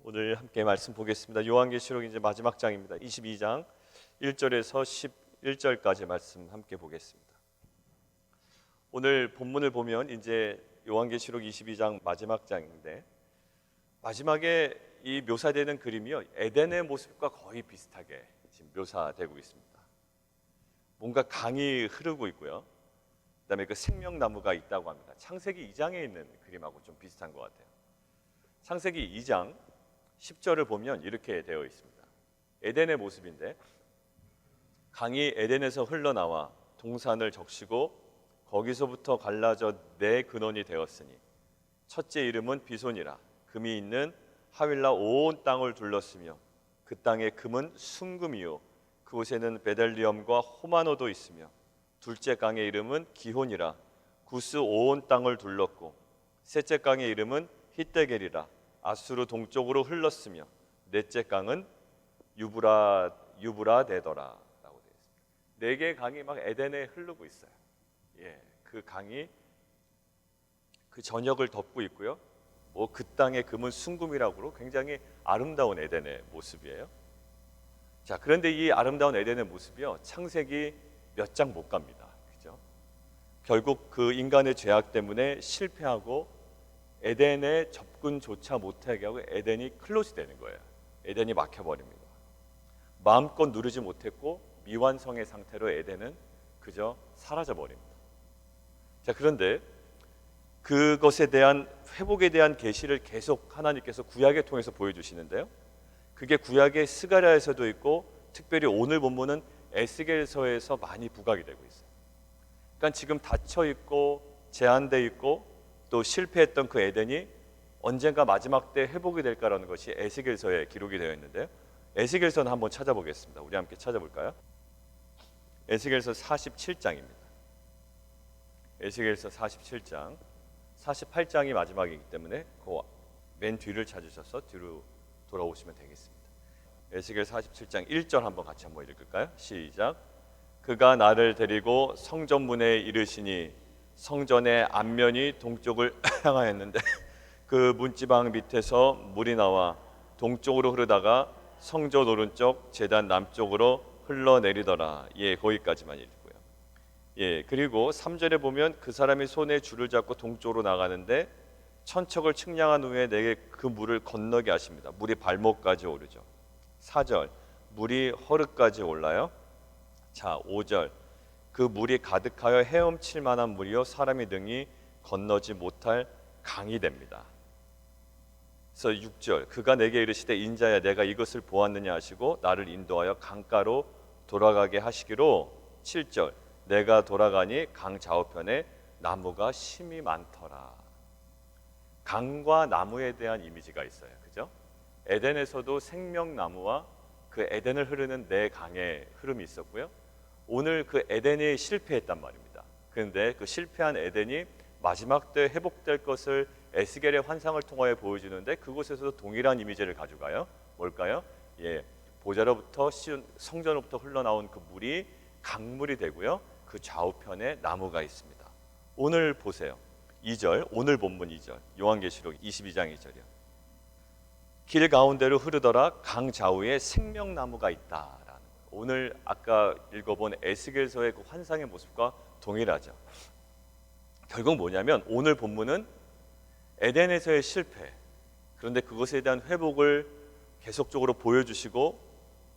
오늘 함께 말씀 보겠습니다. 요한계시록 이제 마지막 장입니다. 22장 1절에서 11절까지 말씀 함께 보겠습니다. 오늘 본문을 보면 이제 요한계시록 22장 마지막 장인데 마지막에 이 묘사되는 그림이요, 에덴의 모습과 거의 비슷하게 지금 묘사되고 있습니다. 뭔가 강이 흐르고 있고요. 그다음에 그 생명나무가 있다고 합니다. 창세기 2장에 있는 그림하고 좀 비슷한 것 같아요. 창세기 2장 10절을 보면 이렇게 되어 있습니다. 에덴의 모습인데 강이 에덴에서 흘러나와 동산을 적시고 거기서부터 갈라져 네 근원이 되었으니 첫째 이름은 비손이라. 금이 있는 하윌라 온 땅을 둘렀으며 그 땅의 금은 순금이요 그곳에는 베델리엄과 호마노도 있으며 둘째 강의 이름은 기혼이라. 구스 온 땅을 둘렀고 셋째 강의 이름은 히데겔이라. 아수르 동쪽으로 흘렀으며 넷째 강은 유브라데더라 라고 되어 있습니다. 네 개의 강이 막 에덴에 흐르고 있어요. 그 강이 그 전역을 덮고 있고요. 그 땅의 금은 순금이라고 굉장히 아름다운 에덴의 모습이에요. 자, 그런데 이 아름다운 에덴의 모습이요, 창세기 몇 장 못 갑니다. 그죠? 결국 그 인간의 죄악 때문에 실패하고 에덴에 접근조차 못하게 하고 에덴이 클로즈 되는 거예요. 에덴이 막혀버립니다. 마음껏 누르지 못했고 미완성의 상태로 에덴은 그저 사라져버립니다. 자, 그런데 그것에 대한 회복에 대한 계시를 계속 하나님께서 구약을 통해서 보여주시는데요, 그게 구약의 스가랴에서도 있고 특별히 오늘 본문은 에스겔서에서 많이 부각이 되고 있어요. 그러니까 지금 닫혀 있고 제한돼 있고 또 실패했던 그 에덴이 언젠가 마지막 때 회복이 될까라는 것이 에스겔서에 기록이 되어 있는데요, 에스겔서는 한번 찾아보겠습니다. 우리 함께 찾아볼까요? 에스겔서 47장입니다. 에스겔서 47장 48장이 마지막이기 때문에 그 맨 뒤를 찾으셔서 뒤로 돌아오시면 되겠습니다. 에스겔 47장 1절 한번 같이 한번 읽을까요? 시작. 그가 나를 데리고 성전문에 이르시니 성전의 앞면이 동쪽을 향하였는데 그 문지방 밑에서 물이 나와 동쪽으로 흐르다가 성전 오른쪽 제단 남쪽으로 흘러내리더라. 거기까지만 읽고요. 그리고 3절에 보면 그 사람이 손에 줄을 잡고 동쪽으로 나가는데 천척을 측량한 후에 내게 그 물을 건너게 하십니다. 물이 발목까지 오르죠. 4절, 물이 허리까지 올라요. 자, 5절, 그 물이 가득하여 헤엄칠 만한 물이요 사람이 등이 건너지 못할 강이 됩니다. 그래서 6절, 그가 내게 이르시되 인자야 내가 이것을 보았느냐 하시고 나를 인도하여 강가로 돌아가게 하시기로. 7절, 내가 돌아가니 강 좌우편에 나무가 심이 많더라. 강과 나무에 대한 이미지가 있어요. 그죠? 에덴에서도 생명나무와 그 에덴을 흐르는 네 강의 흐름이 있었고요, 오늘 그 에덴이 실패했단 말입니다. 그런데 그 실패한 에덴이 마지막 때 회복될 것을 에스겔의 환상을 통하여 보여주는데 그곳에서도 동일한 이미지를 가져가요. 뭘까요? 보좌로부터 성전으로부터 흘러나온 그 물이 강물이 되고요, 그 좌우편에 나무가 있습니다. 오늘 보세요. 2절, 오늘 본문 2절, 요한계시록 22장 2절이요. 길 가운데로 흐르더라. 강 좌우에 생명나무가 있다라는 거예요. 오늘 아까 읽어본 에스겔서의 그 환상의 모습과 동일하죠. 결국 뭐냐면 오늘 본문은 에덴에서의 실패, 그런데 그것에 대한 회복을 계속적으로 보여주시고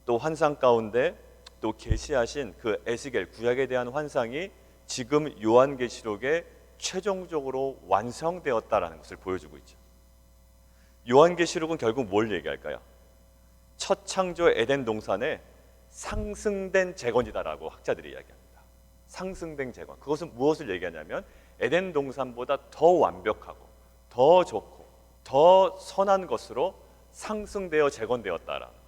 또 환상 가운데 또 계시하신 그 에스겔 구약에 대한 환상이 지금 요한계시록에 최종적으로 완성되었다라는 것을 보여주고 있죠. 요한계시록은 결국 뭘 얘기할까요? 첫 창조 에덴 동산에 상승된 재건이다라고 학자들이 이야기합니다. 상승된 재건. 그것은 무엇을 얘기하냐면 에덴 동산보다 더 완벽하고 더 좋고 더 선한 것으로 상승되어 재건되었다라는 거예요.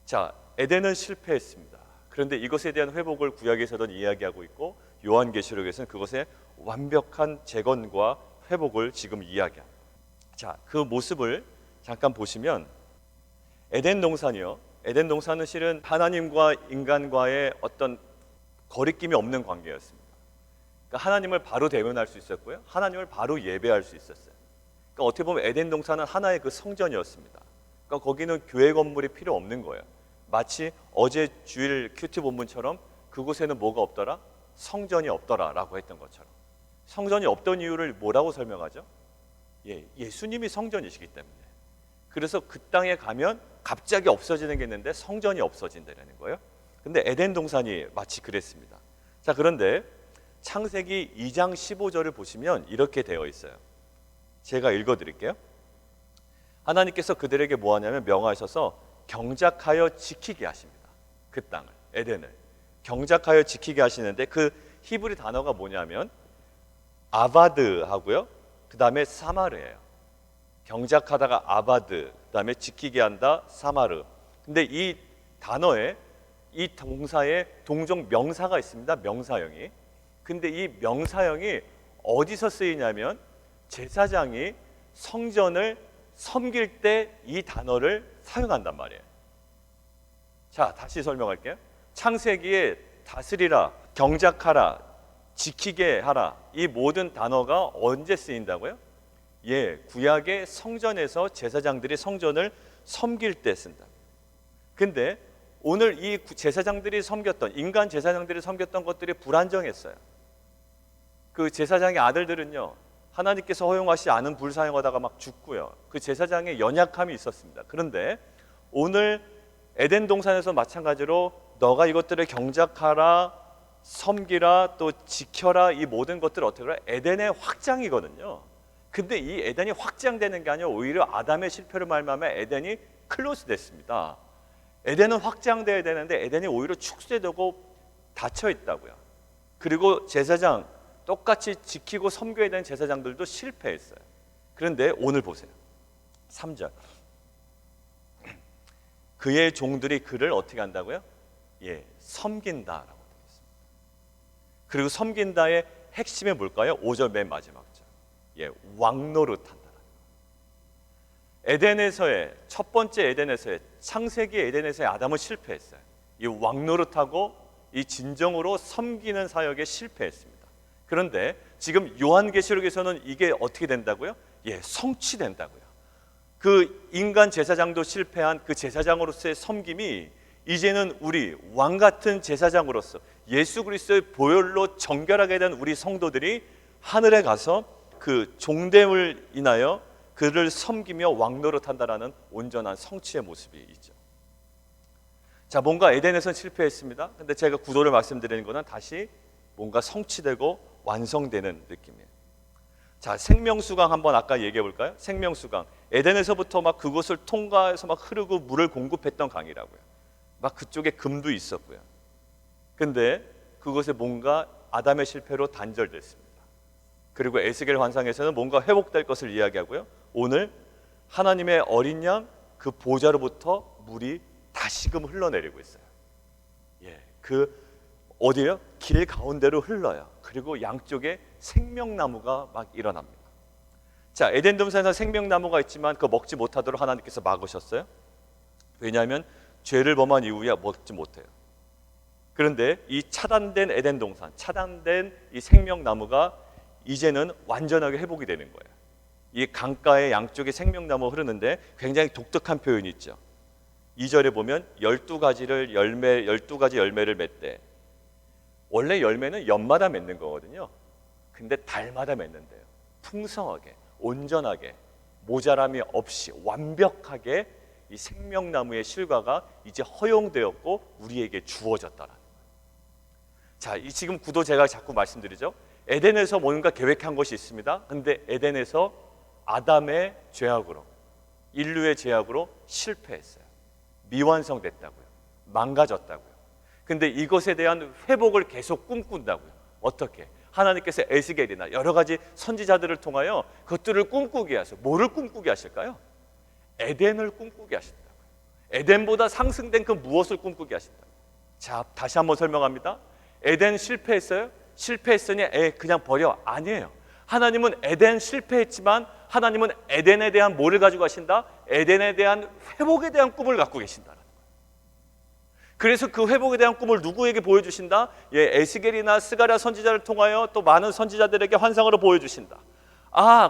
자, 에덴은 실패했습니다. 그런데 이것에 대한 회복을 구약에서는 이야기하고 있고 요한계시록에서는 그것의 완벽한 재건과 회복을 지금 이야기합니다. 자, 그 모습을 잠깐 보시면 에덴 동산이요, 에덴 동산은 실은 하나님과 인간과의 어떤 거리낌이 없는 관계였습니다. 그러니까 하나님을 바로 대면할 수 있었고요, 하나님을 바로 예배할 수 있었어요. 그러니까 어떻게 보면 에덴 동산은 하나의 그 성전이었습니다. 그러니까 거기는 교회 건물이 필요 없는 거예요. 마치 어제 주일 큐티 본문처럼 그곳에는 뭐가 없더라? 성전이 없더라라고 했던 것처럼. 성전이 없던 이유를 뭐라고 설명하죠? 예수님이 성전이시기 때문에. 그래서 그 땅에 가면 갑자기 없어지는 게 있는데 성전이 없어진다는 거예요. 근데 에덴 동산이 마치 그랬습니다. 자, 그런데 창세기 2장 15절을 보시면 이렇게 되어 있어요. 제가 읽어드릴게요. 하나님께서 그들에게 뭐 하냐면 명하셔서 경작하여 지키게 하십니다. 그 땅을, 에덴을 경작하여 지키게 하시는데 그 히브리 단어가 뭐냐면 아바드 하고요, 그 다음에 사마르예요. 경작하다가 아바드, 그 다음에 지키게 한다 사마르. 근데 이 단어에, 이 동사에 동종 명사가 있습니다. 명사형이. 근데 이 명사형이 어디서 쓰이냐면 제사장이 성전을 섬길 때 이 단어를 사용한단 말이에요. 자, 다시 설명할게요. 창세기에 다스리라, 경작하라, 지키게 하라, 이 모든 단어가 언제 쓰인다고요? 구약의 성전에서 제사장들이 성전을 섬길 때 쓴다. 근데 오늘 이 제사장들이 섬겼던, 인간 제사장들이 섬겼던 것들이 불안정했어요. 그 제사장의 아들들은요, 하나님께서 허용하시지 않은 불 사용하다가 막 죽고요. 그 제사장의 연약함이 있었습니다. 그런데 오늘 에덴 동산에서 마찬가지로 너가 이것들을 경작하라, 섬기라, 또 지켜라, 이 모든 것들을 어떻게 해라? 에덴의 확장이거든요. 근데 이 에덴이 확장되는 게 아니라 오히려 아담의 실패로 말미암아 에덴이 클로즈 됐습니다. 에덴은 확장돼야 되는데 에덴이 오히려 축소되고 닫혀 있다고요. 그리고 제사장, 똑같이 지키고 섬겨야 되는 제사장들도 실패했어요. 그런데 오늘 보세요. 3절. 그의 종들이 그를 어떻게 한다고요? 섬긴다라고 되어 있습니다. 그리고 섬긴다의 핵심이 뭘까요? 5절 맨 마지막 절. 왕노릇한다. 에덴에서의 첫 번째 에덴에서의 창세기 에덴에서의 아담은 실패했어요. 이 왕노릇하고 이 진정으로 섬기는 사역에 실패했습니다. 그런데 지금 요한계시록에서는 이게 어떻게 된다고요? 성취된다고요. 그 인간 제사장도 실패한 그 제사장으로서의 섬김이 이제는 우리 왕 같은 제사장으로서 예수 그리스도의 보혈로 정결하게 된 우리 성도들이 하늘에 가서 그 종됨을 인하여 그를 섬기며 왕노릇한다라는 온전한 성취의 모습이 있죠. 자, 뭔가 에덴에서는 실패했습니다. 근데 제가 구도를 말씀드리는 것은 다시 뭔가 성취되고 완성되는 느낌이에요. 자, 생명수강 한번 아까 얘기해 볼까요? 생명수강. 에덴에서부터 막 그곳을 통과해서 막 흐르고 물을 공급했던 강이라고요. 막 그쪽에 금도 있었고요. 근데 그곳에 뭔가 아담의 실패로 단절됐습니다. 그리고 에스겔 환상에서는 뭔가 회복될 것을 이야기하고요. 오늘 하나님의 어린 양 그 보좌로부터 물이 다시금 흘러내리고 있어요. 그 어디요? 길 가운데로 흘러요. 그리고 양쪽에 생명나무가 막 일어납니다. 자, 에덴 동산에서 생명나무가 있지만 그거 먹지 못하도록 하나님께서 막으셨어요. 왜냐하면 죄를 범한 이후에 먹지 못해요. 그런데 이 차단된 에덴 동산, 차단된 이 생명나무가 이제는 완전하게 회복이 되는 거예요. 이 강가의 양쪽에 생명나무가 흐르는데 굉장히 독특한 표현이 있죠. 2절에 보면 12가지 열매를 맺되, 원래 열매는 연마다 맺는 거거든요. 근데 달마다 맺는데요. 풍성하게, 온전하게, 모자람이 없이 완벽하게 이 생명나무의 실과가 이제 허용되었고 우리에게 주어졌다라는 거예요. 자, 이 지금 구도 제가 자꾸 말씀드리죠. 에덴에서 뭔가 계획한 것이 있습니다. 근데 에덴에서 아담의 죄악으로, 인류의 죄악으로 실패했어요. 미완성됐다고요. 망가졌다고요. 근데 이것에 대한 회복을 계속 꿈꾼다고요. 어떻게? 하나님께서 에스겔이나 여러 가지 선지자들을 통하여 그것들을 꿈꾸게 하세요. 뭐를 꿈꾸게 하실까요? 에덴을 꿈꾸게 하신다고요. 에덴보다 상승된 그 무엇을 꿈꾸게 하신다고요. 자, 다시 한번 설명합니다. 에덴 실패했어요? 실패했으니 그냥 버려? 아니에요. 하나님은 에덴 실패했지만 하나님은 에덴에 대한 뭐를 가지고 가신다? 에덴에 대한 회복에 대한 꿈을 갖고 계신다. 그래서 그 회복에 대한 꿈을 누구에게 보여주신다? 에스겔이나 스가랴 선지자를 통하여 또 많은 선지자들에게 환상으로 보여주신다.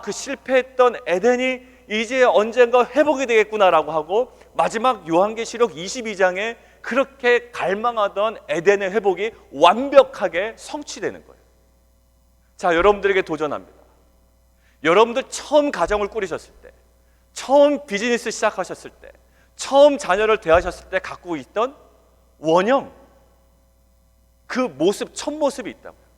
그 실패했던 에덴이 이제 언젠가 회복이 되겠구나라고 하고 마지막 요한계시록 22장에 그렇게 갈망하던 에덴의 회복이 완벽하게 성취되는 거예요. 자, 여러분들에게 도전합니다. 여러분들 처음 가정을 꾸리셨을 때, 처음 비즈니스 시작하셨을 때, 처음 자녀를 대하셨을 때 갖고 있던 원형, 그 모습, 첫 모습이 있다고요.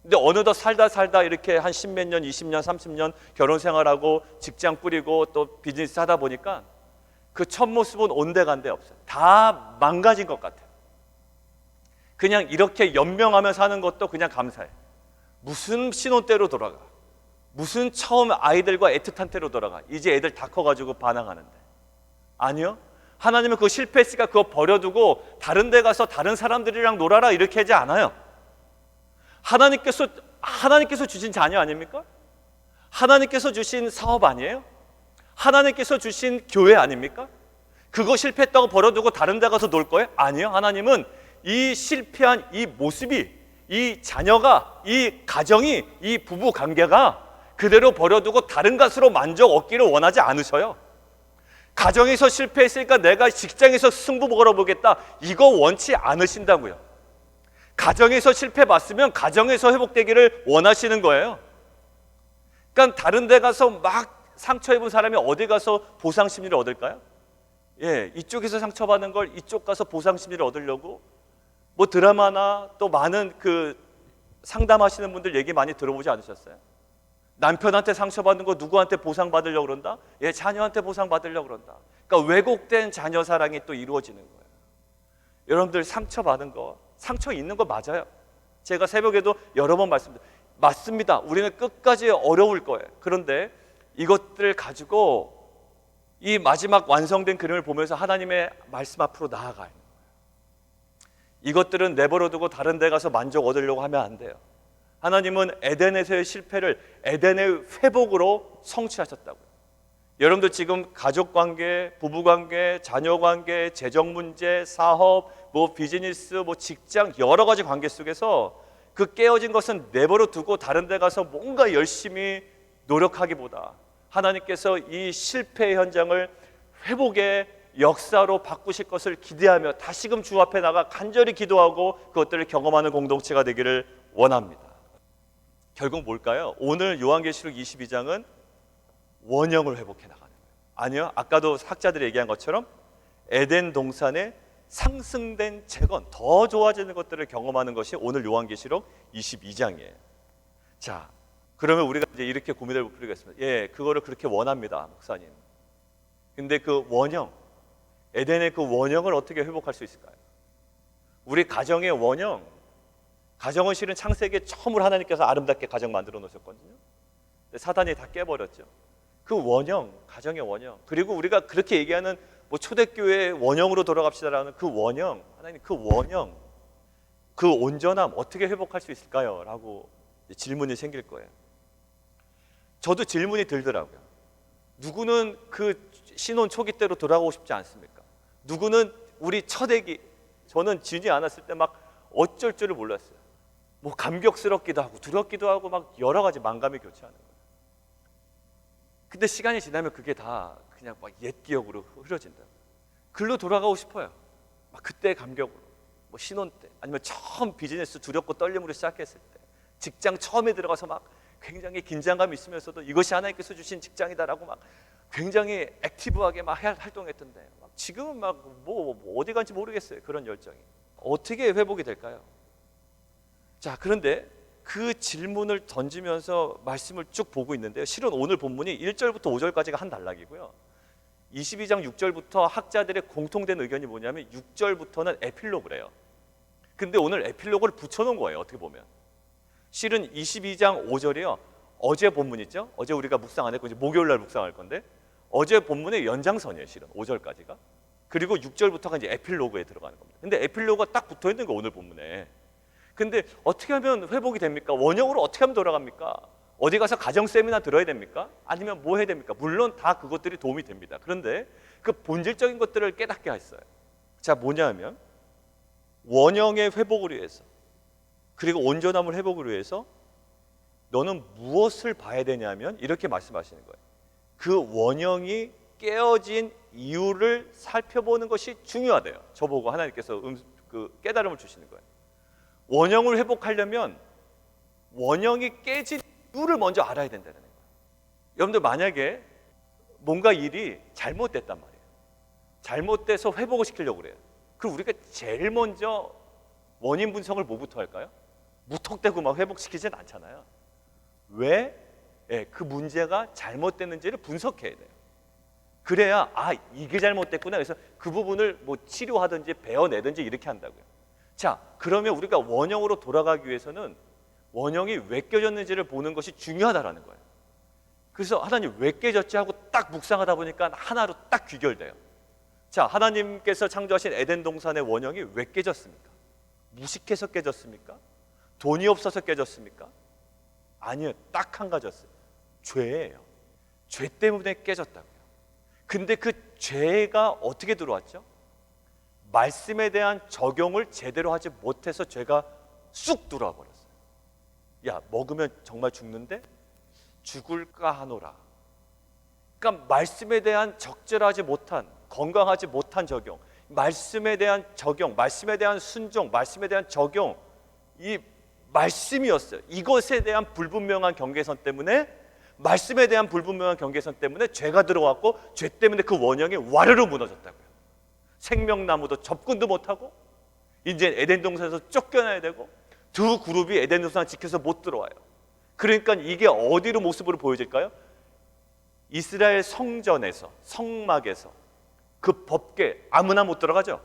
근데 어느덧 살다 이렇게 한 10몇 년, 20년, 30년 결혼 생활하고 직장 꾸리고 또 비즈니스 하다 보니까 그 첫 모습은 온데간데 없어요. 다 망가진 것 같아요. 그냥 이렇게 연명하며 사는 것도 그냥 감사해. 무슨 신혼 때로 돌아가, 무슨 처음 아이들과 애틋한 때로 돌아가. 이제 애들 다 커가지고 반항하는데. 아니요, 하나님은 그거 실패했으니까 그거 버려두고 다른 데 가서 다른 사람들이랑 놀아라 이렇게 하지 않아요. 하나님께서 주신 자녀 아닙니까? 하나님께서 주신 사업 아니에요? 하나님께서 주신 교회 아닙니까? 그거 실패했다고 버려두고 다른 데 가서 놀 거예요? 아니요. 하나님은 이 실패한 이 모습이, 이 자녀가, 이 가정이, 이 부부 관계가 그대로 버려두고 다른 것으로 만족 얻기를 원하지 않으셔요. 가정에서 실패했으니까 내가 직장에서 승부 걸어보겠다, 이거 원치 않으신다고요. 가정에서 실패 봤으면 가정에서 회복되기를 원하시는 거예요. 그러니까 다른 데 가서 막 상처 입은 사람이 어디 가서 보상 심리를 얻을까요? 예, 이쪽에서 상처받는 걸 이쪽 가서 보상 심리를 얻으려고 뭐 드라마나 또 많은 그 상담하시는 분들 얘기 많이 들어보지 않으셨어요? 남편한테 상처받는 거 누구한테 보상받으려고 그런다? 예, 자녀한테 보상받으려고 그런다. 그러니까 왜곡된 자녀 사랑이 또 이루어지는 거예요. 여러분들 상처받은 거, 상처 있는 거 맞아요. 제가 새벽에도 여러 번 말씀드렸어요. 맞습니다. 우리는 끝까지 어려울 거예요. 그런데 이것들을 가지고 이 마지막 완성된 그림을 보면서 하나님의 말씀 앞으로 나아가는 거예요. 이것들은 내버려두고 다른 데 가서 만족 얻으려고 하면 안 돼요. 하나님은 에덴에서의 실패를 에덴의 회복으로 성취하셨다고요. 여러분들 지금 가족관계, 부부관계, 자녀관계, 재정문제, 사업, 뭐 비즈니스, 뭐 직장 여러 가지 관계 속에서 그 깨어진 것은 내버려 두고 다른 데 가서 뭔가 열심히 노력하기보다 하나님께서 이 실패의 현장을 회복의 역사로 바꾸실 것을 기대하며 다시금 주 앞에 나가 간절히 기도하고 그것들을 경험하는 공동체가 되기를 원합니다. 결국 뭘까요? 오늘 요한계시록 22장은 원형을 회복해 나가는 거예요. 아니요, 아까도 학자들이 얘기한 것처럼 에덴 동산의 상승된 재건, 더 좋아지는 것들을 경험하는 것이 오늘 요한계시록 22장이에요. 자, 그러면 우리가 이제 이렇게 고민을 볼 필요가 있습니다. 예, 그거를 그렇게 원합니다, 목사님. 근데 그 원형, 에덴의 그 원형을 어떻게 회복할 수 있을까요? 우리 가정의 원형, 가정은 실은 창세기에 처음으로 하나님께서 아름답게 가정 만들어 놓으셨거든요. 사단이 다 깨버렸죠. 그 원형, 가정의 원형, 그리고 우리가 그렇게 얘기하는 뭐 초대교회의 원형으로 돌아갑시다라는 그 원형, 하나님 그 원형, 그 온전함 어떻게 회복할 수 있을까요? 라고 질문이 생길 거예요. 저도 질문이 들더라고요. 누구는 그 신혼 초기 때로 돌아가고 싶지 않습니까? 누구는 우리 첫 애기, 저는 지지 않았을 때 막 어쩔 줄을 몰랐어요. 뭐 감격스럽기도 하고 두렵기도 하고 막 여러 가지 만감이 교차하는 거예요. 근데 시간이 지나면 그게 다 그냥 막 옛 기억으로 흐려진다. 글로 돌아가고 싶어요. 막 그때의 감격으로, 뭐 신혼 때, 아니면 처음 비즈니스 두렵고 떨림으로 시작했을 때, 직장 처음에 들어가서 막 굉장히 긴장감이 있으면서도 이것이 하나님께서 주신 직장이다라고 막 굉장히 액티브하게 막 활동했던데, 막 지금은 막 뭐 어디 간지 모르겠어요. 그런 열정이 어떻게 회복이 될까요? 자, 그런데 그 질문을 던지면서 말씀을 쭉 보고 있는데요. 실은 오늘 본문이 1절부터 5절까지가 한 단락이고요. 22장 6절부터 학자들의 공통된 의견이 뭐냐면 6절부터는 에필로그래요. 근데 오늘 에필로그를 붙여놓은 거예요. 어떻게 보면 실은 22장 5절이요. 어제 본문 있죠? 어제 우리가 묵상 안 했고 이제 목요일날 묵상할 건데 어제 본문의 연장선이에요. 실은 5절까지가. 그리고 6절부터가 이제 에필로그에 들어가는 겁니다. 근데 에필로그가 딱 붙어있는 거 오늘 본문에. 근데 어떻게 하면 회복이 됩니까? 원형으로 어떻게 하면 돌아갑니까? 어디 가서 가정 세미나 들어야 됩니까? 아니면 뭐 해야 됩니까? 물론 다 그것들이 도움이 됩니다. 그런데 그 본질적인 것들을 깨닫게 했어요. 자, 뭐냐면 원형의 회복을 위해서 그리고 온전함을 회복을 위해서 너는 무엇을 봐야 되냐면 이렇게 말씀하시는 거예요. 그 원형이 깨어진 이유를 살펴보는 것이 중요하대요. 저보고 하나님께서 그 깨달음을 주시는 거예요. 원형을 회복하려면 원형이 깨진 이유를 먼저 알아야 된다는 거예요. 여러분들 만약에 뭔가 일이 잘못됐단 말이에요. 잘못돼서 회복을 시키려고 그래요. 그럼 우리가 제일 먼저 원인 분석을 뭐부터 할까요? 무턱대고 막 회복시키진 않잖아요. 왜? 그 문제가 잘못됐는지를 분석해야 돼요. 그래야 이게 잘못됐구나. 그래서 그 부분을 뭐 치료하든지 베어내든지 이렇게 한다고요. 자, 그러면 우리가 원형으로 돌아가기 위해서는 원형이 왜 깨졌는지를 보는 것이 중요하다라는 거예요. 그래서 하나님 왜 깨졌지 하고 딱 묵상하다 보니까 하나로 딱 귀결돼요. 자, 하나님께서 창조하신 에덴 동산의 원형이 왜 깨졌습니까? 무식해서 깨졌습니까? 돈이 없어서 깨졌습니까? 아니요, 딱 한 가지였어요. 죄예요. 죄 때문에 깨졌다고요. 근데 그 죄가 어떻게 들어왔죠? 말씀에 대한 적용을 제대로 하지 못해서 죄가 쑥 들어와 버렸어요. 야, 먹으면 정말 죽는데 죽을까 하노라. 그러니까 말씀에 대한 적절하지 못한, 건강하지 못한 적용, 말씀에 대한 적용, 말씀에 대한 순종, 말씀에 대한 적용, 이 말씀이었어요. 이것에 대한 불분명한 경계선 때문에, 말씀에 대한 불분명한 경계선 때문에 죄가 들어왔고, 죄 때문에 그 원형이 와르르 무너졌다고요. 생명나무도 접근도 못하고, 이제 에덴 동산에서 쫓겨나야 되고, 두 그룹이 에덴 동산을 지켜서 못 들어와요. 그러니까 이게 어디로 모습으로 보여질까요? 이스라엘 성전에서, 성막에서 그 법궤, 아무나 못 들어가죠.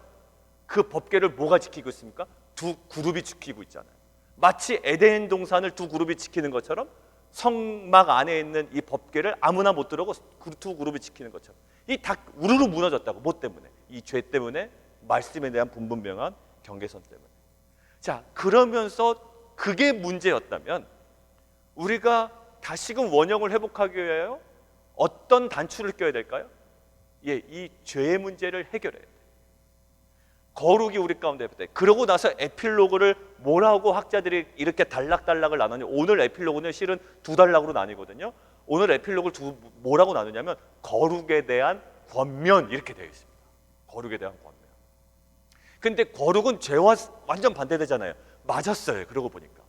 그 법궤를 뭐가 지키고 있습니까? 두 그룹이 지키고 있잖아요. 마치 에덴 동산을 두 그룹이 지키는 것처럼 성막 안에 있는 이 법궤를 아무나 못 들어오고 두 그룹이 지키는 것처럼 이 다 우르르 무너졌다고. 뭐 때문에? 이 죄 때문에, 말씀에 대한 분분명한 경계선 때문에. 자, 그러면서 그게 문제였다면 우리가 다시금 원형을 회복하기 위하여 어떤 단추를 껴야 될까요? 이 죄의 문제를 해결해야 돼요. 거룩이 우리 가운데 있을 때. 그러고 나서 에필로그를 뭐라고 학자들이 이렇게 단락단락을 나누냐. 오늘 에필로그는 실은 두 단락으로 나뉘거든요. 오늘 에필로그를 뭐라고 나누냐면 거룩에 대한 권면, 이렇게 되어 있습니다. 거룩에 대한 권면. 근데 거룩은 죄와 완전 반대되잖아요. 맞았어요. 그러고 보니까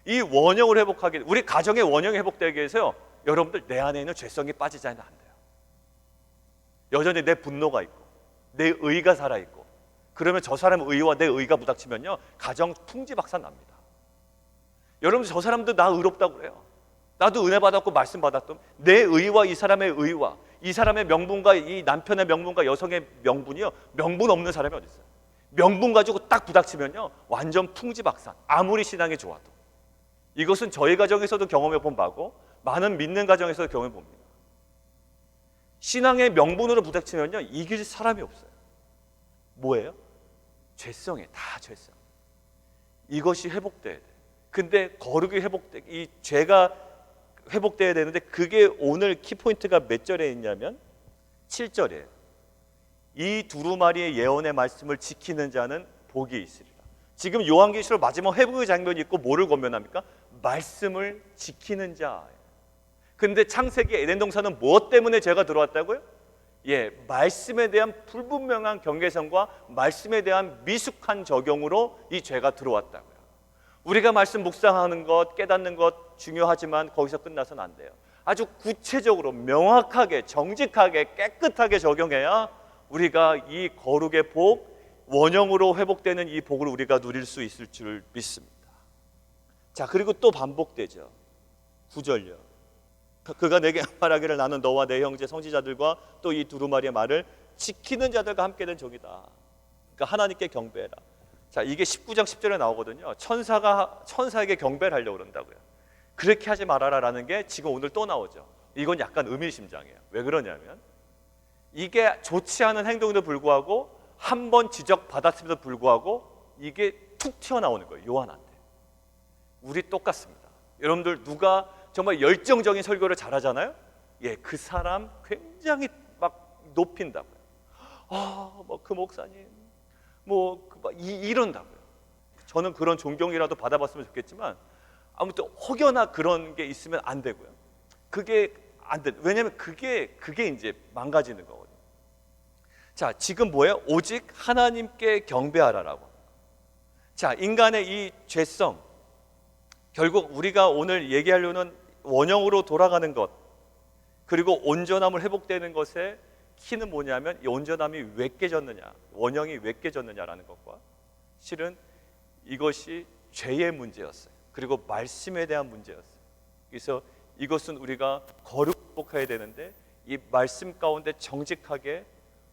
이 원형을 회복하기, 우리 가정의 원형이 회복되기 위해서요, 여러분들 내 안에 있는 죄성이 빠지지 않으면 안 돼요. 여전히 내 분노가 있고 내 의가 살아있고, 그러면 저 사람의 의와 내 의가 부닥치면요, 가정 풍지박산 납니다. 여러분, 저 사람도 나 의롭다고 그래요. 나도 은혜 받았고 말씀 받았던 내 의와 이 사람의 의와 이 사람의 명분과 이 남편의 명분과 여성의 명분이요, 명분 없는 사람이 어디 있어요? 명분 가지고 딱 부닥치면요, 완전 풍지박산. 아무리 신앙이 좋아도. 이것은 저희 가정에서도 경험해 본 바고 많은 믿는 가정에서도 경험해 봅니다. 신앙의 명분으로 부닥치면요, 이길 사람이 없어요. 뭐예요? 죄성이에요. 다 죄성. 이것이 회복돼야 돼. 근데 거룩이 이 죄가 회복돼야 되는데, 그게 오늘 키포인트가 몇 절에 있냐면 7절이에요. 이 두루마리의 예언의 말씀을 지키는 자는 복이 있으리라. 지금 요한계시록 마지막 회복의 장면이 있고 뭐를 권면합니까? 말씀을 지키는 자. 근데 창세기 에덴 동산은 무엇 때문에 죄가 들어왔다고요? 말씀에 대한 불분명한 경계선과 말씀에 대한 미숙한 적용으로 이 죄가 들어왔다고요. 우리가 말씀 묵상하는 것, 깨닫는 것 중요하지만 거기서 끝나서는 안 돼요. 아주 구체적으로 명확하게, 정직하게, 깨끗하게 적용해야 우리가 이 거룩의 복, 원형으로 회복되는 이 복을 우리가 누릴 수 있을 줄 믿습니다. 자, 그리고 또 반복되죠. 9절요. 그가 내게 말하기를 나는 너와 내 형제 성지자들과 또 이 두루마리의 말을 지키는 자들과 함께 된 종이다. 그러니까 하나님께 경배해라. 자, 이게 19장 10절에 나오거든요. 천사에게 경배를 하려고 그런다고요. 그렇게 하지 말아라라는 게 지금 오늘 또 나오죠. 이건 약간 의미심장해요. 왜 그러냐면 이게 좋지 않은 행동에도 불구하고 한 번 지적받았음에도 불구하고 이게 툭 튀어나오는 거예요. 요한한테. 우리 똑같습니다. 여러분들 누가 정말 열정적인 설교를 잘하잖아요. 그 사람 굉장히 막 높인다고요. 뭐 그 목사님 이런다고요. 저는 그런 존경이라도 받아봤으면 좋겠지만 아무튼 혹여나 그런 게 있으면 안 되고요. 그게 안 돼. 왜냐하면 그게 이제 망가지는 거거든요. 자, 지금 뭐예요? 오직 하나님께 경배하라라고. 자, 인간의 이 죄성, 결국 우리가 오늘 얘기하려는 원형으로 돌아가는 것, 그리고 온전함을 회복되는 것의 키는 뭐냐면 이 온전함이 왜 깨졌느냐, 원형이 왜 깨졌느냐라는 것과 실은 이것이 죄의 문제였어요. 그리고 말씀에 대한 문제였어요. 그래서 이것은 우리가 거룩해야 되는데 이 말씀 가운데 정직하게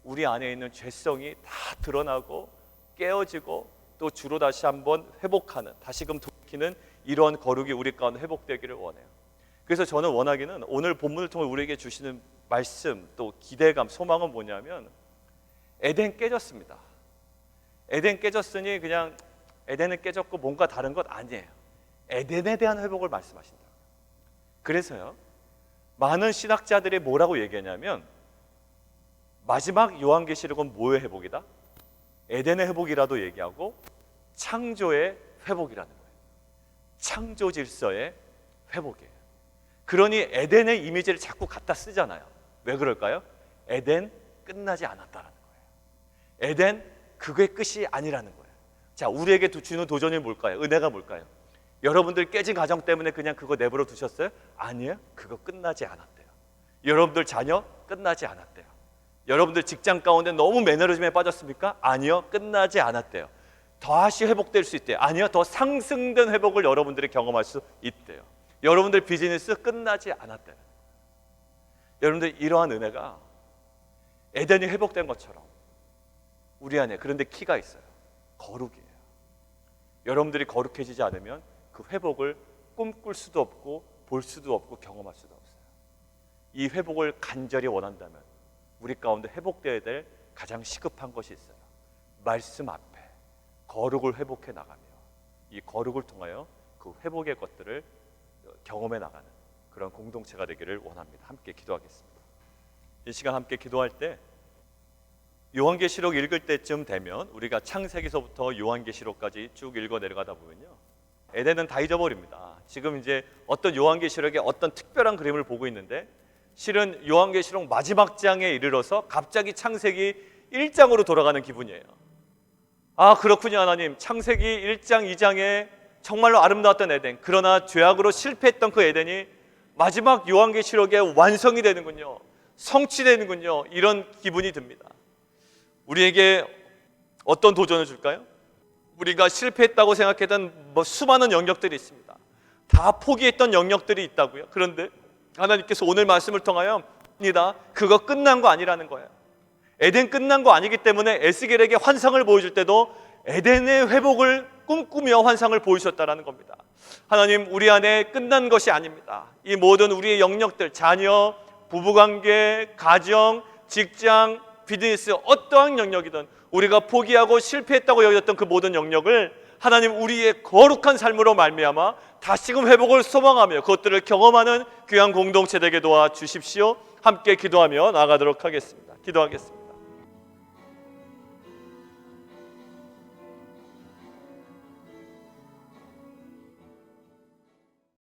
우리 안에 있는 죄성이 다 드러나고 깨어지고 또 주로 다시 한번 회복하는, 다시금 돌이키는 이러한 거룩이 우리 가운데 회복되기를 원해요. 그래서 저는 원하기는 오늘 본문을 통해 우리에게 주시는 말씀, 또 기대감, 소망은 뭐냐면 에덴 깨졌습니다. 에덴 깨졌으니 그냥 에덴은 깨졌고 뭔가 다른 것 아니에요. 에덴에 대한 회복을 말씀하신다. 그래서요, 많은 신학자들이 뭐라고 얘기하냐면 마지막 요한계시록은 뭐의 회복이다? 에덴의 회복이라도 얘기하고 창조의 회복이라는 거예요. 창조 질서의 회복이에요. 그러니 에덴의 이미지를 자꾸 갖다 쓰잖아요. 왜 그럴까요? 에덴 끝나지 않았다라는 거예요. 에덴 그게 끝이 아니라는 거예요. 자, 우리에게 주는 도전이 뭘까요? 은혜가 뭘까요? 여러분들 깨진 가정 때문에 그냥 그거 내버려 두셨어요? 아니에요. 그거 끝나지 않았대요. 여러분들 자녀 끝나지 않았대요. 여러분들 직장 가운데 너무 매너리즘에 빠졌습니까? 아니요. 끝나지 않았대요. 다시 회복될 수 있대요. 아니요. 더 상승된 회복을 여러분들이 경험할 수 있대요. 여러분들 비즈니스 끝나지 않았대요. 여러분들 이러한 은혜가 에덴이 회복된 것처럼 우리 안에, 그런데 키가 있어요. 거룩이에요. 여러분들이 거룩해지지 않으면 그 회복을 꿈꿀 수도 없고 볼 수도 없고 경험할 수도 없어요. 이 회복을 간절히 원한다면 우리 가운데 회복되어야 될 가장 시급한 것이 있어요. 말씀 앞에 거룩을 회복해 나가며 이 거룩을 통하여 그 회복의 것들을 경험해 나가는 그런 공동체가 되기를 원합니다. 함께 기도하겠습니다. 이 시간 함께 기도할 때 요한계시록 읽을 때쯤 되면 우리가 창세기서부터 요한계시록까지 쭉 읽어 내려가다 보면요, 에덴은 다 잊어버립니다. 지금 이제 어떤 요한계시록의 어떤 특별한 그림을 보고 있는데 실은 요한계시록 마지막 장에 이르러서 갑자기 창세기 1장으로 돌아가는 기분이에요. 아, 그렇군요. 하나님, 창세기 1장 2장에 정말로 아름다웠던 에덴, 그러나 죄악으로 실패했던 그 에덴이 마지막 요한계시록의 완성이 되는군요. 성취되는군요. 이런 기분이 듭니다. 우리에게 어떤 도전을 줄까요? 우리가 실패했다고 생각했던 수많은 영역들이 있습니다. 다 포기했던 영역들이 있다고요. 그런데 하나님께서 오늘 말씀을 통하여 그거 끝난 거 아니라는 거예요. 에덴 끝난 거 아니기 때문에 에스겔에게 환상을 보여줄 때도 에덴의 회복을 꿈꾸며 환상을 보이셨다라는 겁니다. 하나님, 우리 안에 끝난 것이 아닙니다. 이 모든 우리의 영역들, 자녀, 부부관계, 가정, 직장, 비즈니스, 어떠한 영역이든 우리가 포기하고 실패했다고 여겼던 그 모든 영역을 하나님 우리의 거룩한 삶으로 말미암아 다시금 회복을 소망하며 그것들을 경험하는 귀한 공동체 되게 도와주십시오. 함께 기도하며 나아가도록 하겠습니다. 기도하겠습니다.